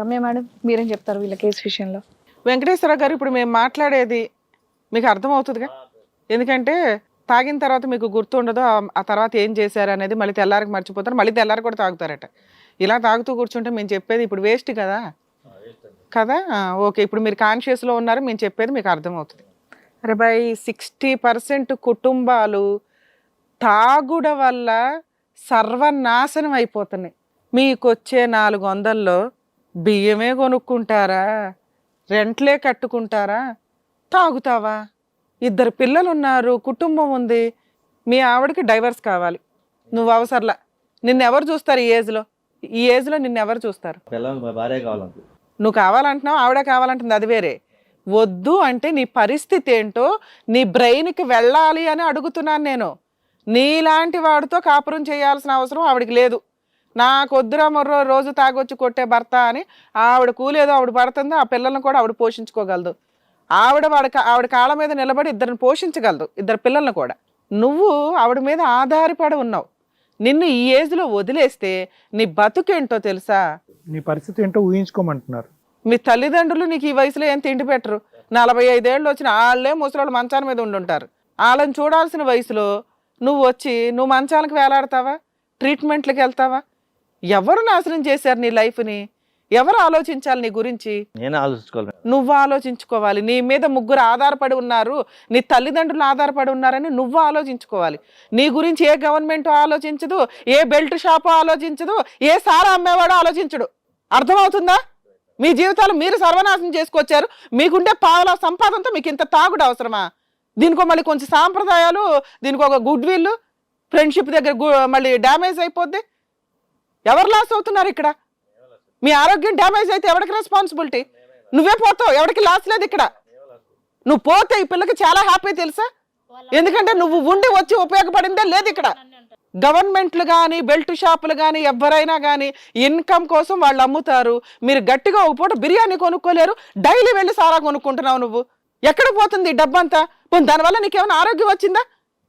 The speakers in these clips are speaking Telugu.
రమ్య మేడం మీరేం చెప్తారు వీళ్ళ కేసు విషయంలో? వెంకటేశ్వర గారు, ఇప్పుడు మేము మాట్లాడేది మీకు అర్థమవుతుందిగా, ఎందుకంటే తాగిన తర్వాత మీకు గుర్తుండదు ఆ తర్వాత ఏం చేశారు అనేది. మళ్ళీ తెల్లారికి మర్చిపోతారు, మళ్ళీ తెల్లారి కూడా తాగుతారట. ఇలా తాగుతూ కూర్చుంటే మేము చెప్పేది ఇప్పుడు వేస్ట్ కదా కదా. ఓకే, ఇప్పుడు మీరు కాన్షియస్లో ఉన్నారు, మేము చెప్పేది మీకు అర్థమవుతుంది. అరే బాయ్, 60% కుటుంబాలు తాగుడ వల్ల సర్వనాశనం అయిపోతున్నాయి. మీకు వచ్చే 400లో బియ్యమే కొనుక్కుంటారా, రెంట్లే కట్టుకుంటారా, తాగుతావా? 2 పిల్లలు ఉన్నారు, కుటుంబం ఉంది, మీ ఆవిడకి డైవర్స్ కావాలి, నువ్వు అవసరంలా. నిన్నెవరు చూస్తారు ఈ ఏజ్లో నిన్నెవరు చూస్తారు? నువ్వు కావాలంటున్నావు, ఆవిడ కావాలంటుంది, అది వేరే. వద్దు అంటే నీ పరిస్థితి ఏంటో నీ బ్రెయిన్కి వెళ్ళాలి అని అడుగుతున్నాను నేను. నీలాంటి వాడితో కాపురం చేయాల్సిన అవసరం ఆవిడికి లేదు. నాకొద్దురా మొర్రో రోజు తాగొచ్చి కొట్టే భర్త అని ఆవిడ కూలేదో ఆవిడ పడుతుందో, ఆ పిల్లలను కూడా ఆవిడ పోషించుకోగలదు. ఆవిడ కాళ్ళ మీద నిలబడి 2 పోషించగలదు, 2 పిల్లలను కూడా. నువ్వు ఆవిడ మీద ఆధారపడి ఉన్నావు. నిన్ను ఈ ఏజ్లో వదిలేస్తే నీ బతుకేంటో తెలుసా? నీ పరిస్థితి ఏంటో ఊహించుకోమంటున్నారు. మీ తల్లిదండ్రులు నీకు ఈ వయసులో ఏం తిండి పెట్టరు. 45 ఏళ్ళు వచ్చిన వాళ్ళే ముసలోళ్ళు మంచాల మీద ఉండుంటారు. వాళ్ళని చూడాల్సిన వయసులో నువ్వు వచ్చి నువ్వు మంచాలకు వేలాడతావా? ట్రీట్మెంట్లకు వెళ్తావా? ఎవరు నాశనం చేశారు నీ లైఫ్ని? ఎవరు ఆలోచించాలి నీ గురించి? నేను ఆలోచించుకోవాలి. నువ్వు ఆలోచించుకోవాలి. నీ మీద 3 ఆధారపడి ఉన్నారు, నీ తల్లిదండ్రులు ఆధారపడి ఉన్నారని నువ్వు ఆలోచించుకోవాలి. నీ గురించి ఏ గవర్నమెంట్ ఆలోచించదు, ఏ బెల్ట్ షాపు ఆలోచించదు, ఏ సారా అమ్మేవాడు ఆలోచించడు. అర్థమవుతుందా? మీ జీవితాలు మీరు సర్వనాశనం చేసుకొచ్చారు. మీకుంటే పావుల సంపాదనతో మీకు ఇంత తాగుడు అవసరమా? దీనికో మళ్ళీ కొంచెం సాంప్రదాయాలు, దీనికి ఒక గుడ్ విల్, ఫ్రెండ్షిప్ దగ్గర మళ్ళీ డ్యామేజ్ అయిపోద్ది. ఎవరు లాస్ అవుతున్నారు ఇక్కడ? మీ ఆరోగ్యం డ్యామేజ్ అయితే ఎవరికి రెస్పాన్సిబిలిటీ? నువ్వే పోతావు, ఎవరికి లాస్ లేదు ఇక్కడ. నువ్వు పోతే ఈ పిల్లకి చాలా హ్యాపీ తెలుసా? ఎందుకంటే నువ్వు ఉండి వచ్చి ఉపయోగపడిందే లేదు ఇక్కడ. గవర్నమెంట్లు కానీ బెల్ట్ షాపులు కానీ ఎవరైనా కానీ ఇన్కమ్ కోసం వాళ్ళు అమ్ముతారు. మీరు గట్టిగా ఒక పూట బిర్యానీ కొనుక్కోలేరు, డైలీ వెళ్ళి సారా కొనుక్కుంటున్నావు. నువ్వు ఎక్కడ పోతుంది ఈ డబ్బంతా? దానివల్ల నీకేమైనా ఆరోగ్యం వచ్చిందా?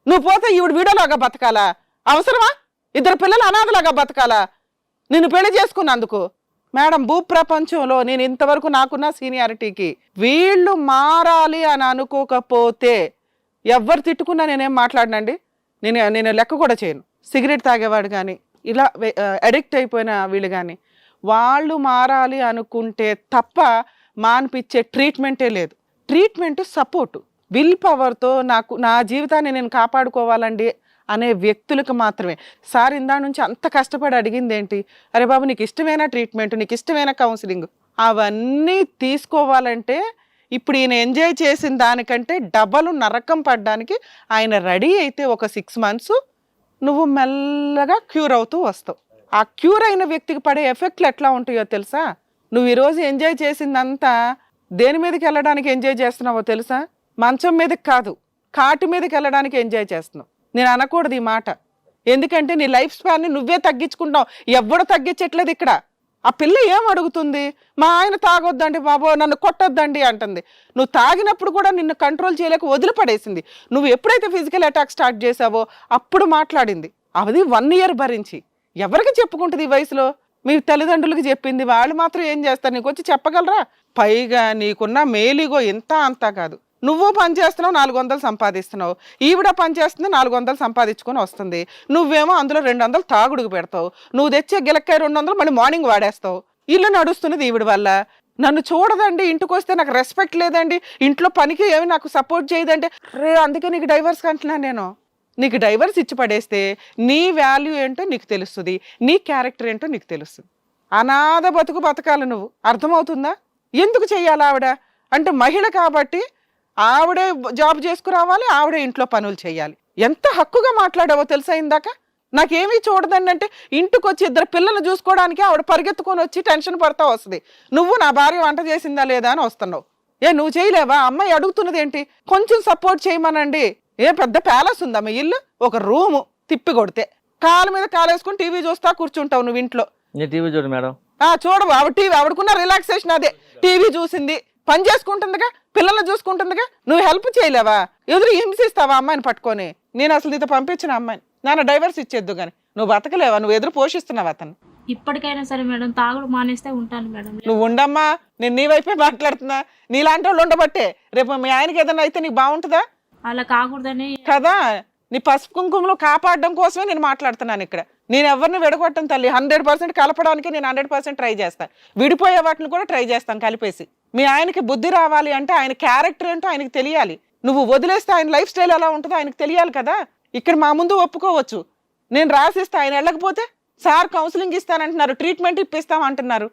నువ్వు పోతే ఈవిడ వీడోలాగా బతకాలా? అవసరమా? 2 పిల్లలు అనాథలాగా బతకాలా నిన్ను పెళ్లి చేసుకున్నందుకు? మేడం, భూప్రపంచంలో నేను ఇంతవరకు నాకున్న సీనియారిటీకి వీళ్ళు మారాలి అని అనుకోకపోతే ఎవరు తిట్టుకున్నా నేనేం మాట్లాడినండి. నేను లెక్క కూడా చేయను. సిగరెట్ తాగేవాడు కానీ ఇలా అడిక్ట్ అయిపోయిన వీళ్ళు కానీ వాళ్ళు మారాలి అనుకుంటే తప్ప మాన్పిచ్చే ట్రీట్మెంటే లేదు. ట్రీట్మెంట్ సపోర్టు, విల్ పవర్తో నా జీవితాన్ని నేను కాపాడుకోవాలండి అనే వ్యక్తులకు మాత్రమే. సార్ ఇందా నుంచి అంత కష్టపడి అడిగింది ఏంటి? అరే బాబు, నీకు ఇష్టమైన ట్రీట్మెంట్, నీకు ఇష్టమైన కౌన్సిలింగ్, అవన్నీ తీసుకోవాలంటే ఇప్పుడు ఈయన ఎంజాయ్ చేసిన దానికంటే డబల్ నరకం పడ్డానికి ఆయన రెడీ అయితే ఒక 6 months నువ్వు మెల్లగా క్యూర్ అవుతూ వస్తావు. ఆ క్యూర్ అయిన వ్యక్తికి పడే ఎఫెక్ట్లు ఎట్లా ఉంటాయో తెలుసా? నువ్వు ఈరోజు ఎంజాయ్ చేసిందంతా దేని మీదకి వెళ్ళడానికి ఎంజాయ్ చేస్తున్నావో తెలుసా? మంచం మీదకి కాదు, కాటి మీదకి వెళ్ళడానికి ఎంజాయ్ చేస్తున్నావు. నేను అనకూడదు ఈ మాట, ఎందుకంటే నీ లైఫ్ స్పాన్ని నువ్వే తగ్గించుకుంటావు, ఎవడు తగ్గించట్లేదు ఇక్కడ. ఆ పిల్ల ఏం అడుగుతుంది? మా ఆయన తాగొద్దండి బాబో, నన్ను కొట్టొద్దండి అంటుంది. నువ్వు తాగినప్పుడు కూడా నిన్ను కంట్రోల్ చేయలేక వదిలిపడేసింది. నువ్వు ఎప్పుడైతే ఫిజికల్ అటాక్ స్టార్ట్ చేసావో అప్పుడు మాట్లాడింది. అది 1 year భరించి ఎవరికి చెప్పుకుంటుంది ఈ వయసులో? మీ తల్లిదండ్రులకి చెప్పింది, వాళ్ళు మాత్రం ఏం చేస్తారు? నీకు వచ్చి చెప్పగలరా? పైగా నీకున్న మేలిగో ఇంత అంతా కాదు. నువ్వు పని చేస్తున్నావు, 400 సంపాదిస్తున్నావు, ఈవిడ పని చేస్తుంది, 400 సంపాదించుకొని వస్తుంది. నువ్వేమో అందులో 200 తాగుడుకు పెడతావు. నువ్వు తెచ్చే గిలక్కాయ 200 మళ్ళీ మార్నింగ్ వాడేస్తావు. ఇల్లు నడుస్తున్నది ఈవిడ వల్ల. నన్ను చూడదండి, ఇంటికి వస్తే నాకు రెస్పెక్ట్ లేదండి, ఇంట్లో పనికి ఏమి నాకు సపోర్ట్ చేయదండి. అందుకే నీకు డైవర్స్ అంటున్నాను నేను. నీకు డైవర్స్ ఇచ్చి పడేస్తే నీ వాల్యూ ఏంటో నీకు తెలుస్తుంది, నీ క్యారెక్టర్ ఏంటో నీకు తెలుస్తుంది. అనాథ బతుకు బతకాలి నువ్వు. అర్థమవుతుందా? ఎందుకు చెయ్యాలి ఆవిడ అంటే? మహిళ కాబట్టి ఆవిడే జాబ్ చేసుకురావాలి, ఆవిడే ఇంట్లో పనులు చేయాలి. ఎంత హక్కుగా మాట్లాడావో తెలుసా ఇందాక? నాకేమీ చూడదండి అంటే ఇంటికి వచ్చి 2 పిల్లలు చూసుకోవడానికి ఆవిడ పరిగెత్తుకొని వచ్చి టెన్షన్ పడతా వస్తుంది. నువ్వు నా భార్య వంట చేసిందా లేదా అని వస్తున్నావు. నువ్వు చేయలేవా? అమ్మాయి అడుగుతున్నది ఏంటి? కొంచెం సపోర్ట్ చేయమనండి. పెద్ద ప్యాలెస్ ఉందా మీ ఇల్లు? ఒక రూము తిప్పి కొడితే కాలు మీద కాలేసుకుని టీవీ చూస్తా కూర్చుంటావు నువ్వు ఇంట్లో. టీవీ చూడు మేడం. చూడవు, ఆవిడ టీవీ, ఆవిడకున్న రిలాక్సేషన్ అదే. టీవీ చూసింది, పని చేసుకుంటుందిగా, పిల్లల్ని చూసుకుంటుందిగా. నువ్వు హెల్ప్ చేయలేవా? ఎదురు హింసిస్తావా అమ్మాయిని పట్టుకొని? నేను అసలు నీతో పంపించిన అమ్మాయిని నాన్న డైవర్స్ ఇచ్చేద్దు కానీ నువ్వు బతకలేవా? నువ్వు ఎదురు పోషిస్తున్నావు అతను. ఇప్పటికైనా సరే మేడం తాగుడు మానేస్తే ఉంటాను మేడం. నువ్వు ఉండమ్మా, నేను నీ వైపే మాట్లాడుతున్నా. నీలాంటి వాళ్ళు ఉండబట్టే రేపు మీ ఆయనకి ఏదైనా అయితే నీకు బాగుంటుందా? అలా కాకూడదని కదా, నీ పసుపు కుంకుమలో కాపాడడం కోసమే నేను మాట్లాడుతున్నాను ఇక్కడ. నేను ఎవరిని విడగొట్టను తల్లి. 100% కలపడానికి నేను 100% ట్రై చేస్తాను. విడిపోయే వాటిని కూడా ట్రై చేస్తాను కలిపేసి. మీ ఆయనకి బుద్ధి రావాలి అంటే ఆయన క్యారెక్టర్ ఏంటో ఆయనకి తెలియాలి. నువ్వు వదిలేస్తే ఆయన లైఫ్ స్టైల్ ఎలా ఉంటుందో ఆయనకు తెలియాలి కదా. ఇక్కడ మా ముందు ఒప్పుకోవచ్చు, నేను రాసిస్తే ఆయన వెళ్ళకపోతే సార్ కౌన్సిలింగ్ ఇస్తానంటున్నారు, ట్రీట్మెంట్ ఇప్పిస్తామంటున్నారు.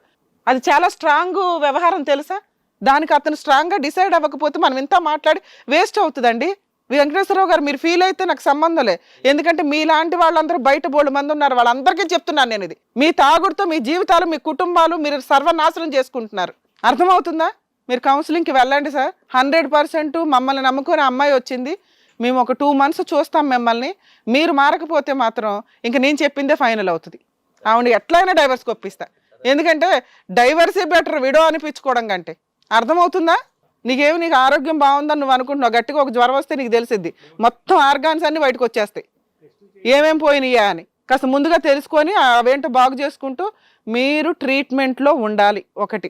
అది చాలా స్ట్రాంగ్ వ్యవహారం తెలుసా? దానికి అతను స్ట్రాంగ్గా డిసైడ్ అవ్వకపోతే మనం ఇంత మాట్లాడి వేస్ట్ అవుతుందండి. వెంకటేశ్వరరావు గారు మీరు ఫీల్ అయితే నాకు సంబంధంలే, ఎందుకంటే మీలాంటి వాళ్ళందరూ బయట బోల్డ్ మంది ఉన్నారు, వాళ్ళందరికీ చెప్తున్నాను నేను ఇది. మీ తాగుడుతో మీ జీవితాలు, మీ కుటుంబాలు మీరు సర్వనాశనం చేసుకుంటున్నారు. అర్థమవుతుందా? మీరు కౌన్సిలింగ్కి వెళ్ళండి సార్. 100% మమ్మల్ని నమ్ముకునే అమ్మాయి వచ్చింది. మేము ఒక 2 months చూస్తాం మిమ్మల్ని. మీరు మారకపోతే మాత్రం ఇంక నేను చెప్పిందే ఫైనల్ అవుతుంది. ఆవిడ ఎట్లయినా డైవర్స్కి ఒప్పిస్తా. ఎందుకంటే డైవర్సే బెటర్ విడో అనిపించుకోవడం కంటే. అర్థమవుతుందా? నీకు ఆరోగ్యం బాగుందని నువ్వు అనుకుంటున్నావు. గట్టిగా ఒక జ్వరం వస్తే నీకు తెలిసిద్ది, మొత్తం ఆర్గాన్స్ అన్ని బయటకు వచ్చేస్తాయి, ఏమేం పోయినాయా అని. కాస్త ముందుగా తెలుసుకొని అవేంటో బాగు చేసుకుంటూ మీరు ట్రీట్మెంట్లో ఉండాలి. ఒకటి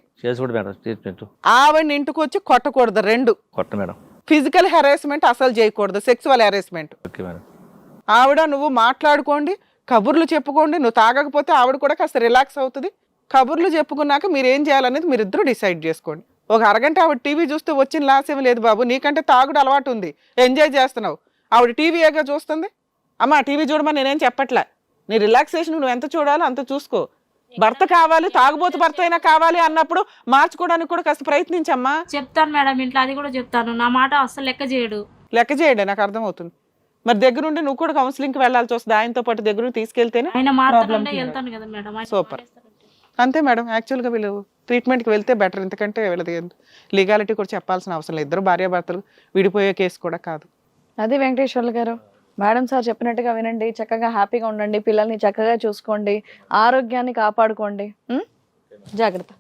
ఆవిడని ఇంటికి వచ్చి కొట్టకూడదు. 2 ఫిజికల్ హెరాస్మెంట్ అసలు చేయకూడదు, సెక్సువల్ హెరాస్మెంట్. ఆవిడ నువ్వు మాట్లాడుకోండి, కబుర్లు చెప్పుకోండి. నువ్వు తాగకపోతే ఆవిడ కూడా కాస్త రిలాక్స్ అవుతుంది. కబుర్లు చెప్పుకున్నాక మీరు ఏం చేయాలనేది మీరిద్దరూ డిసైడ్ చేసుకోండి. ఒక అరగంట ఆవిడ టీవీ చూస్తూ వచ్చిన లాస్ ఏమి లేదు బాబు. నీకంటే తాగుడు అలవాటు ఉంది, ఎంజాయ్ చేస్తున్నావు. ఆవిడ టీవీగా చూస్తుంది. అమ్మ టీవీ చూడమని నేనేం చెప్పట్లే. నీ రిలాక్సేషన్ నువ్వు ఎంత చూడాలో అంత చూసుకో. భర్త కావాలి, తాగుబోతు భర్త అయినా కావాలి అన్నప్పుడు మార్చుకోవడానికి కూడా కాస్త ప్రయత్నించమ్మా. చెప్తాను మేడం, ఇంట్లో అది కూడా చెప్తాను. నా మాట అస్సలు లెక్క చేయడు. నాకు అర్థమవుతుంది. మరి దగ్గరుండి నువ్వు కూడా కౌన్సిలింగ్కి వెళ్ళాల్సి వస్తుంది. ఆయనతో పాటు దగ్గర తీసుకెళ్తేనే ఆయన మాట్లాడుతుంటే వెళ్తాను కదా మేడం. సూపర్. అంతే మేడం. యాక్చువల్గా వీళ్ళు ట్రీట్మెంట్కి వెళ్తే బెటర్. ఎందుకంటే వీళ్ళది లీగాలిటీ కూడా చెప్పాల్సిన అవసరం లేదు. ఇద్దరు భార్యాభర్తలు విడిపోయే కేసు కూడా కాదు. అది వెంకటేశ్వర్లు గారు, మేడం సార్ చెప్పినట్టుగా వినండి, చక్కగా హ్యాపీగా ఉండండి, పిల్లల్ని చక్కగా చూసుకోండి, ఆరోగ్యాన్ని కాపాడుకోండి. జాగ్రత్త.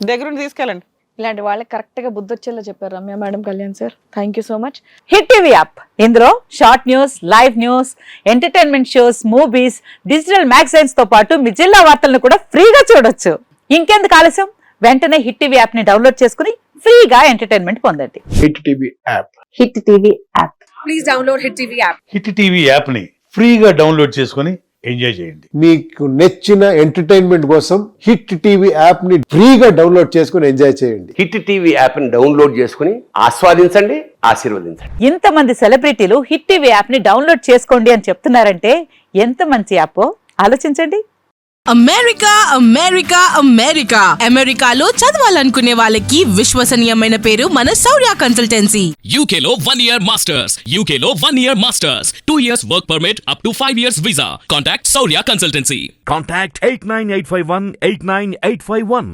దగ్గరుండి తీసుకెళ్ళండి. ఇలాంటి వాళ్ళకి కరెక్ట్గా బుద్ధి వచ్చేలా చెప్పారు Ramya madam, Kalyan sir. Thank you so much. Hit TV app, ఇందులో short news, live news, entertainment shows, movies, digital magazines తో పాటు మీ జిల్లా వార్తలను కూడా ఫ్రీగా చూడొచ్చు. ఇంకెందుకు ఆలస్యం, వెంటనే హిట్ టీవీ యాప్ ని డౌన్లోడ్ చేసుకుని ఫ్రీగా ఎంటర్టైన్మెంట్ పొందండి. Hit TV app. Hit TV app. Please download hit TV app. Hit TV app ని ఫ్రీగా డౌన్లోడ్ చేసుకొని ఎంజాయ్ చేయండి. మీకు నచ్చిన ఎంటర్టైన్మెంట్ కోసం హిట్ టీవీ యాప్ ని ఫ్రీగా డౌన్లోడ్ చేసుకొని ఎంజాయ్ చేయండి. హిట్ టీవీ యాప్ ని డౌన్లోడ్ చేసుకుని ఆస్వాదించండి, ఆశీర్వదించండి. ఇంతమంది సెలబ్రిటీలు హిట్ టీవీ యాప్ ని డౌన్లోడ్ చేసుకోండి అని చెప్తున్నారంటే ఎంత మంచి యాప్ ఆలోచించండి. అమెరికా అమెరికా అమెరికా అమెరికాలో చదవాలనుకునే వాళ్ళకి విశ్వసనీయమైన పేరు మన శౌర్య కన్సల్టెన్సీ. UK లో 1 year masters. UK లో 1 year masters. 2 years work permit up to 5 years visa. Contact Saurya Consultancy. Contact 89851 89851.